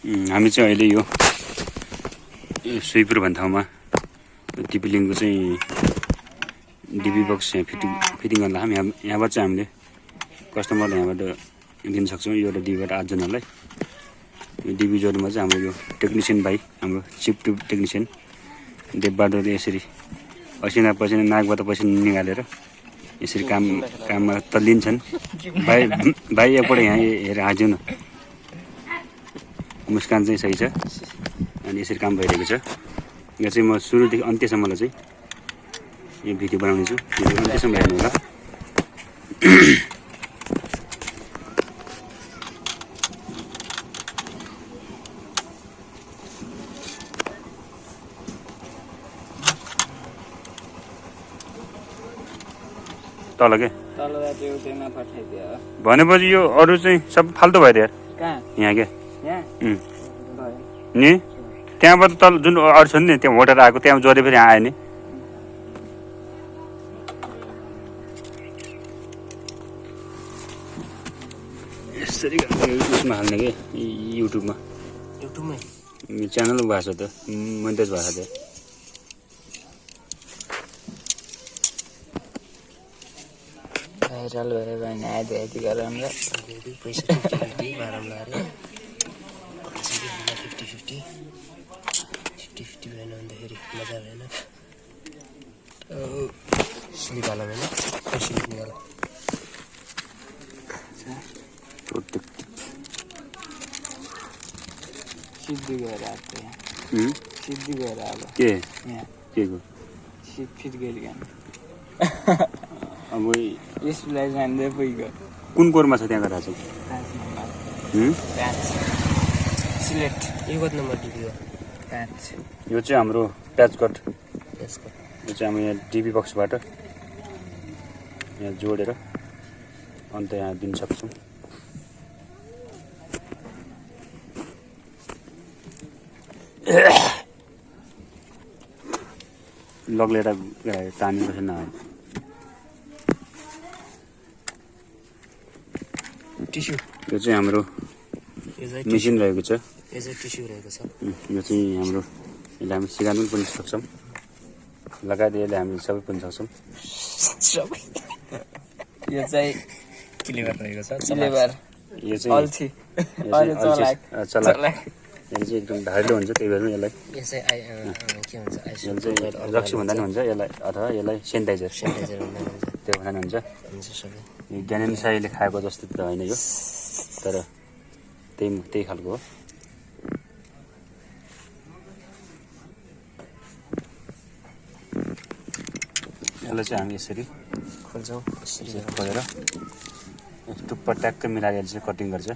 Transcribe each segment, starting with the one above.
हामी चाहिँ अहिले यो सुइपुर भन्ने ठाउँमा टिपी लिङको चाहिँ डिबी बक्स यहाँ फिटिङ गर्न लाग्छौँ। यहाँबाट चाहिँ हामीले कस्टमरलाई यहाँबाट दिन सक्छौँ। यो एउटा डिबीबाट 8 जनालाई यो डिबी जोड्नुमा चाहिँ हाम्रो यो टेक्निसियन भाइ, हाम्रो चिप ट्युब टेक्निसियन देवबहादुरले यसरी पसिना नाकबाट पसिना निकालेर यसरी काममा तल्लिन्छन्। भाइ एकपल्ट यहाँ हेरेर हाँस्यौ न। मुस्कान चाहिँ सही छ अनि यसरी काम भइरहेको छ। यहाँ चाहिँ म सुरुदेखि अन्त्यसम्मलाई चाहिँ यो भिडियो बनाउने छु। भिडियो अन्त्यसम्म हेर्नु होला। तल के भनेपछि यो अरू चाहिँ सब फाल्टो भयो यार। यहाँ के नि त्यहाँबाट तल जुन अरू छ नि त्यहाँ होटेर आएको त्यहाँ जोडे फेरि आयो नि। यसरी उसमा हाल्ने कि युट्युबमा च्यानल भएको छ त, मोनिटाइज भएको छ। भाइरल भएर गएन आधी आधी गरेर पैसा 50-50 भएन भन्दाखेरि मजा भएन। स्लिप हाल भएन, स्लिप निकाल सिद्धि गएर आएको सिद्धि गएर अब के को सिप फिट गरिकन अब यसलाई जान्दै पुग्यो। कुन कोरमा छ त्यहाँ गएर चाहिँ सिलेक्ट यो कति नम्बर डिबी हो? 5। यो चाहिँ हाम्रो प्याच कट। यो चाहिँ हामी यहाँ डिबी बक्सबाट यहाँ जोडेर अन्त यहाँ दिन सक्छौँ। लगले तानेको छैन। टिस्यु यो चाहिँ हाम्रो मेसिन रहेको छ। टिस्यु रहेको छ। यो चाहिँ हाम्रो यसलाई हामी सिकाउनु पनि सक्छौँ, लगायत यसले हामी सबै पनि सक्छौँ। यो चाहिँ क्लिभर रहेको छ। यो चाहिँ चलाक यसले चाहिँ एकदम धारिलो हुन्छ। त्यही भएर यसलाई के भन्छ रक्सी भन्दा पनि हुन्छ यसलाई, अथवा यसलाई सेनिटाइजर त्यो भन्दा पनि हुन्छ। ज्ञानेन्द्र साईले खाएको जस्तो त होइन यो, तर त्यही खालको हो। यसलाई चाहिँ हामी यसरी खोल्छौँ। यसरी खोलेर टुप्पा ट्याक्कै मिलाएर चाहिँ कटिङ गर्छ।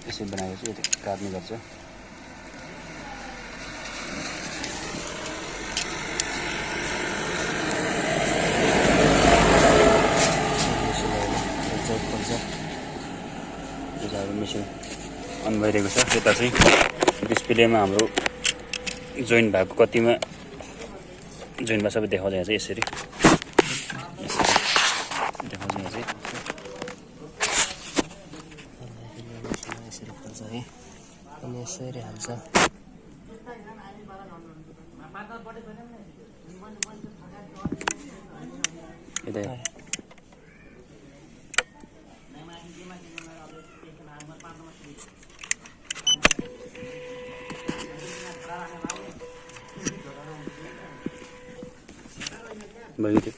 यसरी बनाएपछि यो काट्ने गर्छ। मेसिन अन भइरहेको छ। यता चाहिँ डिस्प्लेमा हाम्रो जोइन भएको कतिमा जोइन भएको सबै देखाउँछ। यहाँ चाहिँ यसरी देखाउँछ। यहाँ चाहिँ अनि यसरी हाल्छ। यता बगिदियो।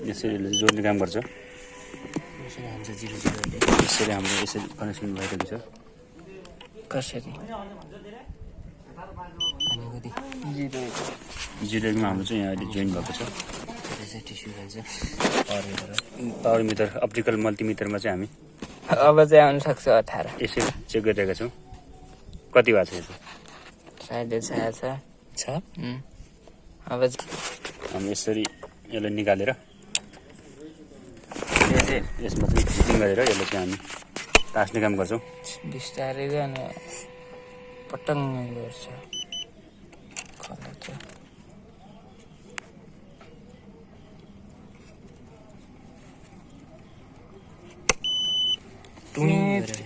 यसरी जोड्ने काम गर्छ। यसरी हाम्रो यसरी कनेक्सन भइरहेको छ। कसरी जिरोमा हाम्रो चाहिँ यहाँ अहिले जोइन भएको छ। टिस्यु भन्छ पावर मिटर अप्टिकल मल्टिमिटरमा चाहिँ हामी अब चाहिँ आउनु सक्छ 18। यसरी चेक गरिरहेका छौँ कति भएको छ। यो सायद छ। अब हामी यसरी यसलाई निकालेर यसमा चाहिँ फिटिङ गरेर यसलाई चाहिँ हामी तास्ने काम गर्छौ बिस्तारै जाने पटङ्ग गर्छ खलाउँछ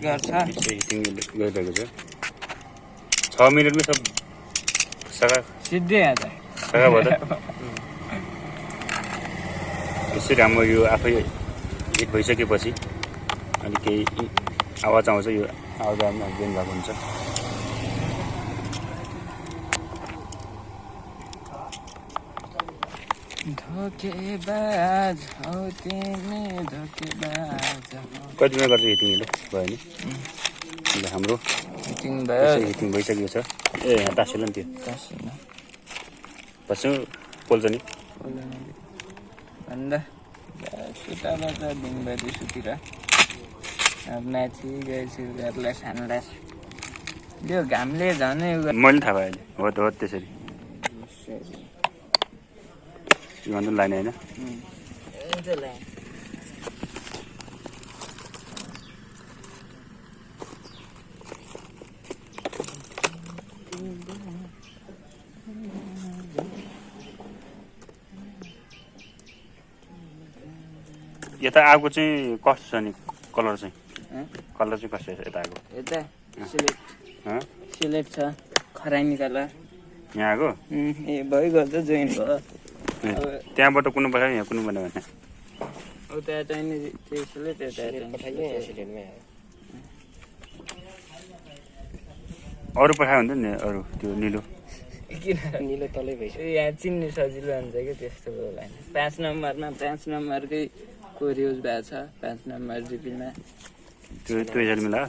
गर्छ हिटिङ गरिरहेको छ 6 मिनेटमै सब सका सिधै आधा सका भयो त यसरी हाम्रो यो आफै हिट भइसकेपछि अनि केही आवाज आउँछ यो आवाज आउनु गेम भएको हुन्छ धोकेबाज हौ तिमी धोकेबाज कति मिनट गर्छ हिटिङले भयो नि ल हाम्रो हिटिङ भयो हिटिङ भइसकेको छ ए यहाँ टाँसिएला नि त्यो टाँसिएन पछि पोल्छ नि भन्दा सुताबाट दिनभरि सुतिर माथि गएछु घरलाई सानलाई यो घामले झनै मैले थाहा भयो अहिले हो त्यसरी यो भन्दा लाने होइन यता आगो चाहिँ कस्तो छ नि कलर चाहिँ कस्तो छ यता आगो यता सिलेक्ट छ खरानी कलर यहाँ आगो ए भइगयो त जोइन भयो त्यहाँबाट कुन पठायो यहाँ कुन बनायो भने उता चाहिँ त्यसले त्यता अरू पठायो हुन्छ नि अरू त्यो निलो किन निलो तलै भइसक्यो यहाँ चिन्नु सजिलो हुन्छ कि त्यस्तो होइन 5 नम्बरमा 5 नम्बरकै कोरियोज भएको छ 5 नम्बर जिपीमा त्यो यसरी मिला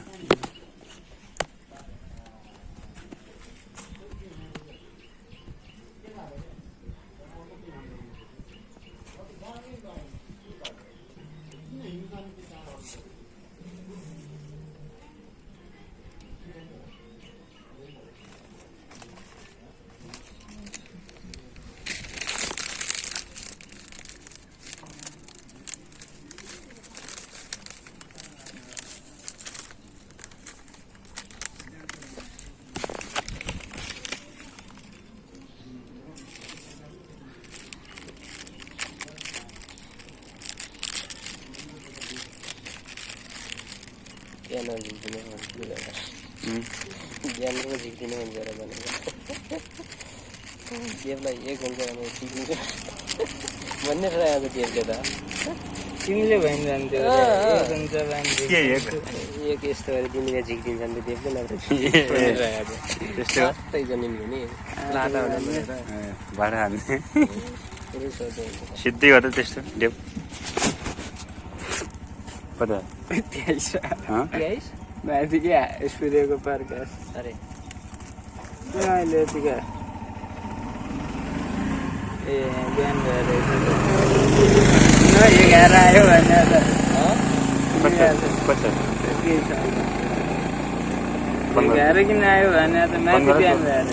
ज्ञानको झिक्दिनु हुन्छ र भनेको देवलाई 1 घन्टा भने झिक्दिन्छ भन्ने र आज देवले त तिमीले भइन जान्थ्यो 1 घन्टा बाँध्दै के एक यस्तो गरे तिमीले झिक्दिन्छन् त देवले नत्र त्यस्तो सबै जमिन हुने लाटा हुने भाडा हाल्ने सिद्धै हो त त्यस्तो देव कता 23 माथि क्या सूर्यको प्रकाश अरे अहिले यतिका ए बिहान भएर 11 आयो भने त घर किन आयो भने त माथि बिहान भएर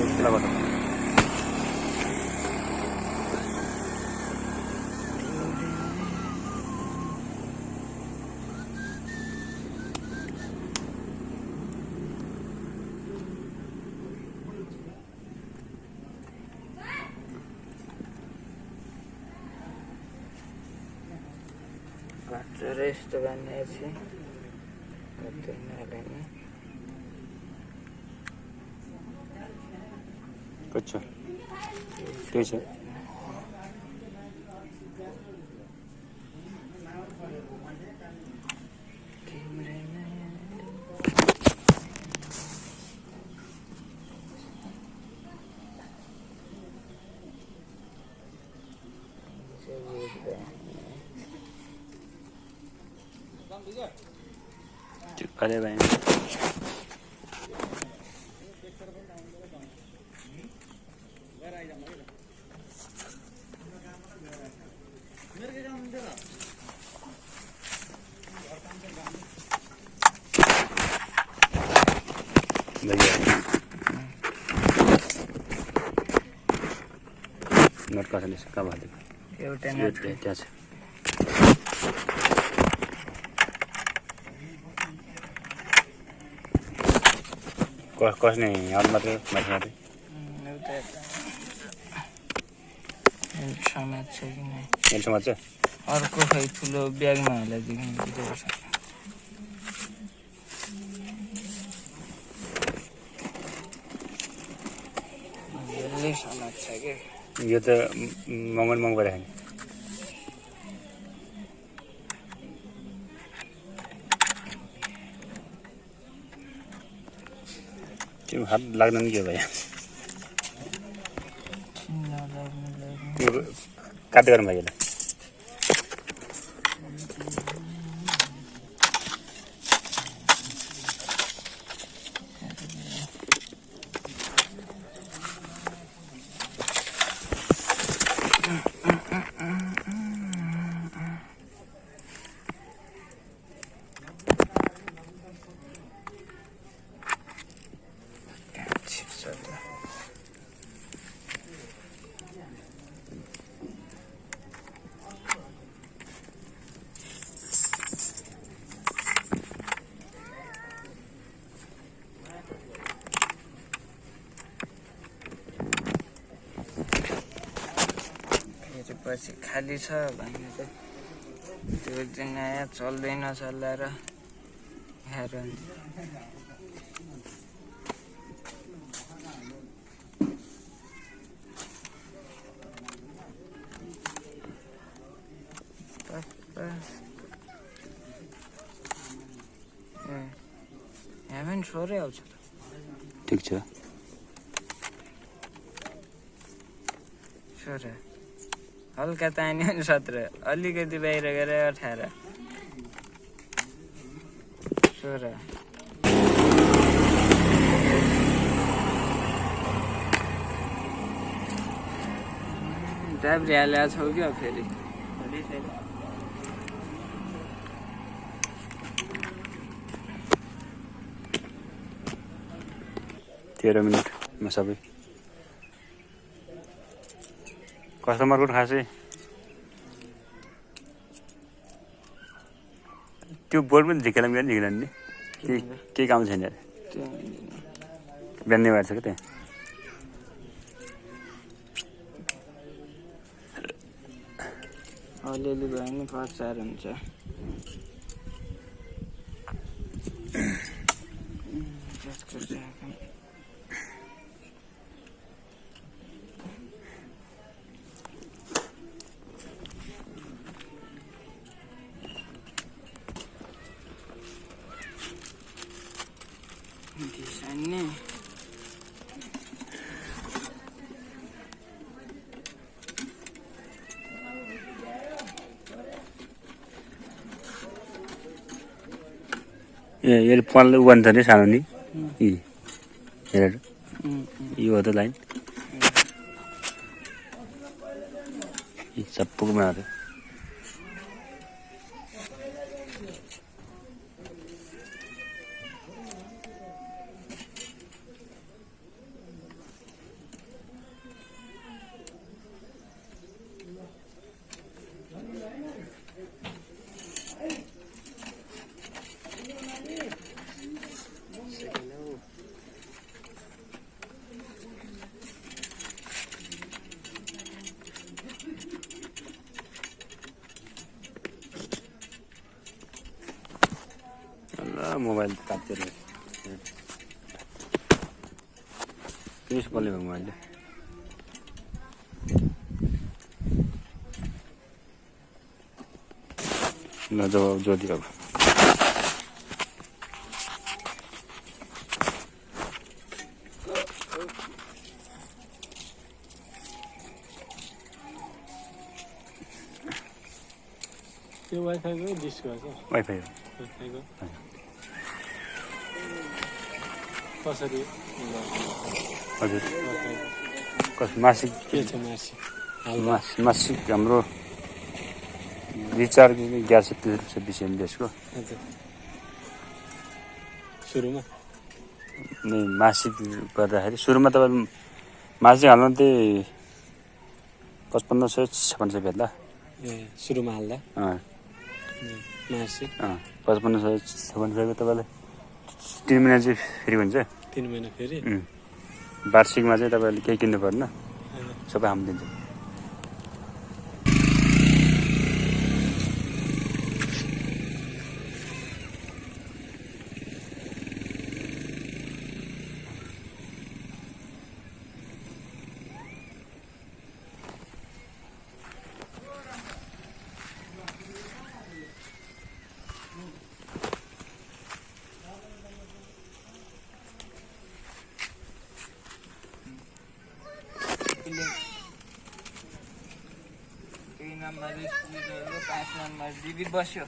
यस्तो बानिएपछि कच्चा त्यही छ अरे भाइ नट कसैले कहाँ भनिदिएको एउटा त्यहाँ छ कसले यहाँ मात्रै माथि मात्रै समाज छ कि नै एल समाज छ अर्को खै ठुलो ब्यागमा हालेदेखि भित्रको समाज छ कि यो त महँगो परेको त्यो हात लाग्दैन नि के भयो काट्दै गर्नु भयो पछि खाली छ भने त त्यो चाहिँ नयाँ चल्दैन चलाएर खाएर यहाँ पनि छोरै आउँछ ठिक छ छोरा हल्का तान्यो नि 17 अलिकति बाहिर गएर 18 छोरा डाब्री हालेको छौ क्या फेरि 13 मिनेटमा सबै कस्टमरको खासै त्यो बोर्ड पनि झिकेलाम नि केही काम छैन बिहान नै भएर छ क्या त्यहाँ अलिअलि भयो भने खर्चार हुन्छ Sana. ये पाल वन था ने सानो नि ये यो होता लाइन ये सब पुक में आते मोबाइल काट्दै रहेछ किन बोल्ने भयो मोबाइलले ल जवाब जोडी अब त्यो वाइफाई को डिस्क हो वाइफाई हो कसरी हजुर कस मासिक के छ मासिक मासिक हाम्रो रिचार्ज 1120 एमबीएसको सुरुमा नै मासिक गर्दाखेरि सुरुमा तपाईँ मासिक हाल्नु त्यही 5556 भेट्ला ए सुरुमा हाल्दा मासिक 5556 को तपाईँलाई 3 महिना चाहिँ फ्री हुन्छ 3 महिना फेरि वार्षिकमा चाहिँ तपाईँले केही किन्नु पर्दैन सबै हामी दिन्छौँ नम्बर 5 नम्बर दिदी बस्यो